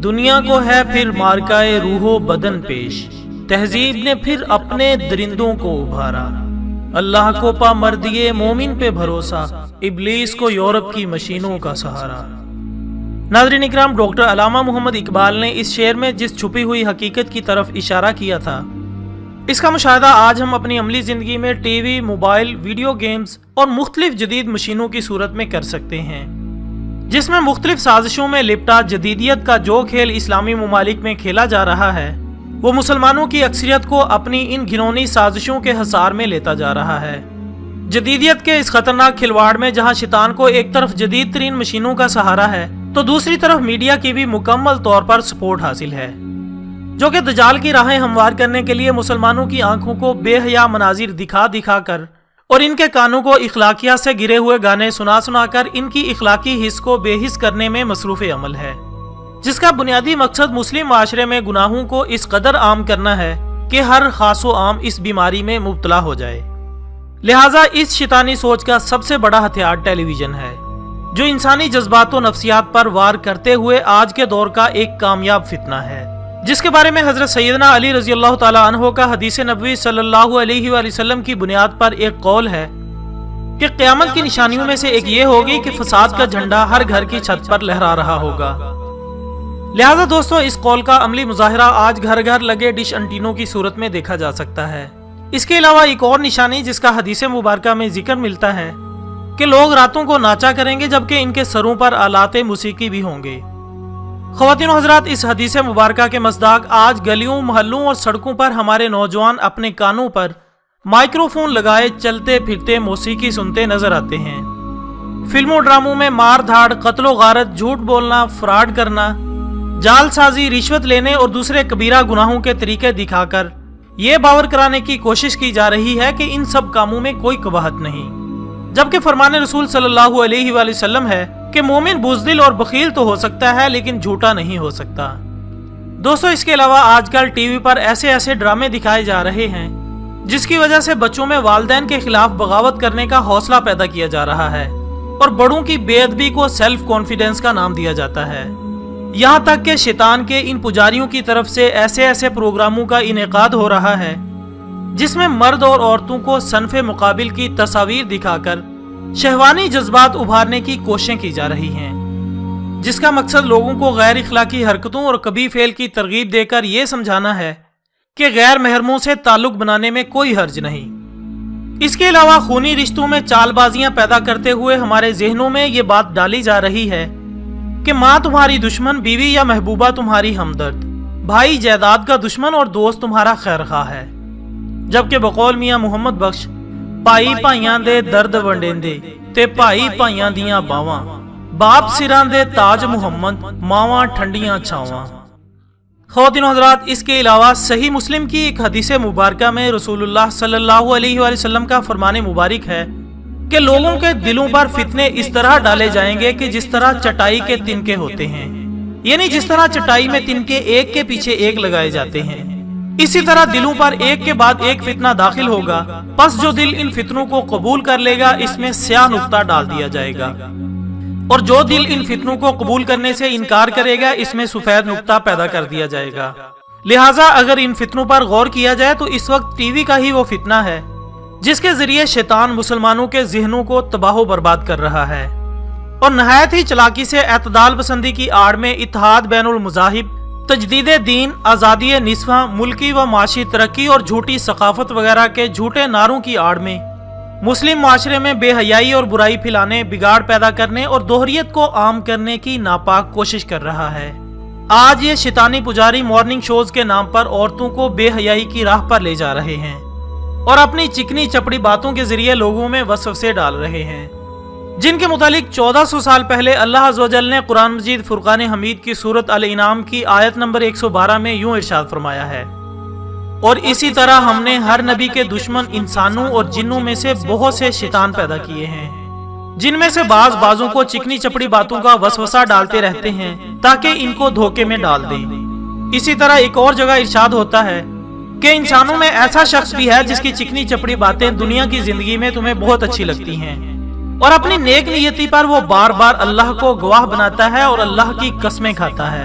دنیا کو ہے پھر مارکائے روح و بدن پیش، تہذیب نے پھر اپنے درندوں کو ابھارا، اللہ کو پا مردیے مومن پہ بھروسہ، ابلیس کو یورپ کی مشینوں کا سہارا۔ ناظرین اکرام، ڈاکٹر علامہ محمد اقبال نے اس شعر میں جس چھپی ہوئی حقیقت کی طرف اشارہ کیا تھا، اس کا مشاہدہ آج ہم اپنی عملی زندگی میں T V, mobile, video games اور مختلف جدید مشینوں کی صورت میں کر سکتے ہیں، جس میں مختلف سازشوں میں لپٹا جدیدیت کا جو کھیل اسلامی ممالک میں کھیلا جا رہا ہے، وہ مسلمانوں کی اکثریت کو اپنی ان گھنونی سازشوں کے حصار میں لیتا جا رہا ہے۔ جدیدیت کے اس خطرناک کھلواڑ میں جہاں شیطان کو ایک طرف جدید ترین مشینوں کا سہارا ہے، تو دوسری طرف میڈیا کی بھی مکمل طور پر سپورٹ حاصل ہے، جو کہ دجال کی راہیں ہموار کرنے کے لیے مسلمانوں کی آنکھوں کو بے حیا مناظر دکھا دکھا کر اور ان کے کانوں کو اخلاقیات سے گرے ہوئے گانے سنا سنا کر ان کی اخلاقی حس کو بے حس کرنے میں مصروف عمل ہے، جس کا بنیادی مقصد مسلم معاشرے میں گناہوں کو اس قدر عام کرنا ہے کہ ہر خاص و عام اس بیماری میں مبتلا ہو جائے۔ لہٰذا اس شیطانی سوچ کا سب سے بڑا ہتھیار ٹیلی ویژن ہے، جو انسانی جذبات و نفسیات پر وار کرتے ہوئے آج کے دور کا ایک کامیاب فتنہ ہے، جس کے بارے میں حضرت سیدنا علی رضی اللہ تعالیٰ عنہ کا حدیث نبوی صلی اللہ علیہ وآلہ وسلم کی بنیاد پر ایک قول ہے کہ قیامت کی نشانیوں میں سے ایک یہ ہوگی کہ فساد کا جھنڈا ہر گھر کی چھت پر لہرا رہا ہوگا۔ لہذا دوستو، اس قول کا عملی مظاہرہ آج گھر گھر لگے ڈش انٹینوں کی صورت میں دیکھا جا سکتا ہے۔ اس کے علاوہ ایک اور نشانی جس کا حدیث مبارکہ میں ذکر ملتا ہے کہ لوگ راتوں کو ناچا کریں گے جبکہ ان کے سروں پر آلات موسیقی بھی ہوں گے۔ خواتین و حضرات، اس حدیث مبارکہ کے مصداق آج گلیوں، محلوں اور سڑکوں پر ہمارے نوجوان اپنے کانوں پر مائکرو فون لگائے چلتے پھرتے موسیقی سنتے نظر آتے ہیں۔ فلموں ڈراموں میں مار دھاڑ، قتل و غارت، جھوٹ بولنا، فراڈ کرنا، جال سازی، رشوت لینے اور دوسرے کبیرہ گناہوں کے طریقے دکھا کر یہ باور کرانے کی کوشش کی جا رہی ہے کہ ان سب کاموں میں کوئی قباحت نہیں، جبکہ فرمان رسول صلی اللہ علیہ وآلہ وسلم ہے کہ مومن بزدل اور بخیل تو ہو سکتا ہے لیکن جھوٹا نہیں ہو سکتا۔ دوستو، اس کے علاوہ آج کل ٹی وی پر ایسے ڈرامے دکھائے جا رہے ہیں جس کی وجہ سے بچوں میں والدین کے خلاف بغاوت کرنے کا حوصلہ پیدا کیا جا رہا ہے اور بڑوں کی بے ادبی کو سیلف کانفیڈنس کا نام دیا جاتا ہے، یہاں تک کہ شیطان کے ان پجاریوں کی طرف سے ایسے پروگراموں کا انعقاد ہو رہا ہے جس میں مرد اور عورتوں کو صنف مقابل کی تصاویر دکھا کر شہوانی جذبات ابھارنے کی کوششیں کی جا رہی ہیں، جس کا مقصد لوگوں کو غیر اخلاقی حرکتوں اور کبھی فعل کی ترغیب دے کر یہ سمجھانا ہے کہ غیر محرموں سے تعلق بنانے میں کوئی حرج نہیں۔ اس کے علاوہ خونی رشتوں میں چال بازیاں پیدا کرتے ہوئے ہمارے ذہنوں میں یہ بات ڈالی جا رہی ہے کہ ماں تمہاری دشمن، بیوی یا محبوبہ تمہاری ہمدرد، بھائی جائیداد کا دشمن اور دوست تمہارا خیر خواہ ہے، جبکہ بقول میاں محمد بخش پائی پائیاں دے درد ونڈیندے تے پائی پائیاں دیاں باواں، باپ سراں دے تاج محمد، ماواں ٹھنڈیاں چھاواں۔ خواتین و حضرات، اس کے علاوہ صحیح مسلم کی ایک حدیث مبارکہ میں رسول اللہ صلی اللہ علیہ وآلہ وسلم کا فرمان مبارک ہے کہ لوگوں کے دلوں پر فتنے اس طرح ڈالے جائیں گے کہ جس طرح چٹائی کے تنکے ہوتے ہیں، یعنی جس طرح چٹائی میں تنکے ایک کے پیچھے ایک لگائے جاتے ہیں، اسی طرح دلوں پر ایک کے بعد ایک فتنہ داخل ہوگا، پس جو دل ان فتنوں کو قبول کر لے گا اس میں سیاہ نقطہ ڈال دیا جائے گا، اور جو دل ان فتنوں کو قبول کرنے سے انکار کرے گا اس میں سفید نقطہ پیدا کر دیا جائے گا۔ لہٰذا اگر ان فتنوں پر غور کیا جائے تو اس وقت ٹی وی کا ہی وہ فتنہ ہے جس کے ذریعے شیطان مسلمانوں کے ذہنوں کو تباہ و برباد کر رہا ہے، اور نہایت ہی چلاکی سے اعتدال پسندی کی آڑ میں اتحاد بین المذاہب، تجدید دین، آزادی نسواں، ملکی و معاشی ترقی اور جھوٹی ثقافت وغیرہ کے جھوٹے نعروں کی آڑ میں مسلم معاشرے میں بے حیائی اور برائی پھیلانے، بگاڑ پیدا کرنے اور دوہریت کو عام کرنے کی ناپاک کوشش کر رہا ہے۔ آج یہ شیطانی پجاری مارننگ شوز کے نام پر عورتوں کو بے حیائی کی راہ پر لے جا رہے ہیں اور اپنی چکنی چپڑی باتوں کے ذریعے لوگوں میں وسوسے ڈال رہے ہیں، جن کے متعلق 1400 سال پہلے اللہ عز و جل نے قرآن مجید فرقان حمید کی سورت الانعام کی آیت نمبر 112 میں یوں ارشاد فرمایا ہے، اور اسی طرح ہم نے ہر نبی کے دشمن انسانوں اور جنوں میں سے بہت سے شیطان پیدا کیے ہیں، جن میں سے بعضوں کو چکنی چپڑی باتوں کا وسوسہ ڈالتے رہتے ہیں تاکہ ان کو دھوکے میں ڈال دیں۔ اسی طرح ایک اور جگہ ارشاد ہوتا ہے کہ انسانوں میں ایسا شخص بھی ہے جس کی چکنی چپڑی باتیں دنیا کی زندگی میں تمہیں بہت اچھی لگتی ہیں، اور اپنی نیک نیتی پر وہ بار بار اللہ کو گواہ بناتا ہے اور اللہ کی قسمیں کھاتا ہے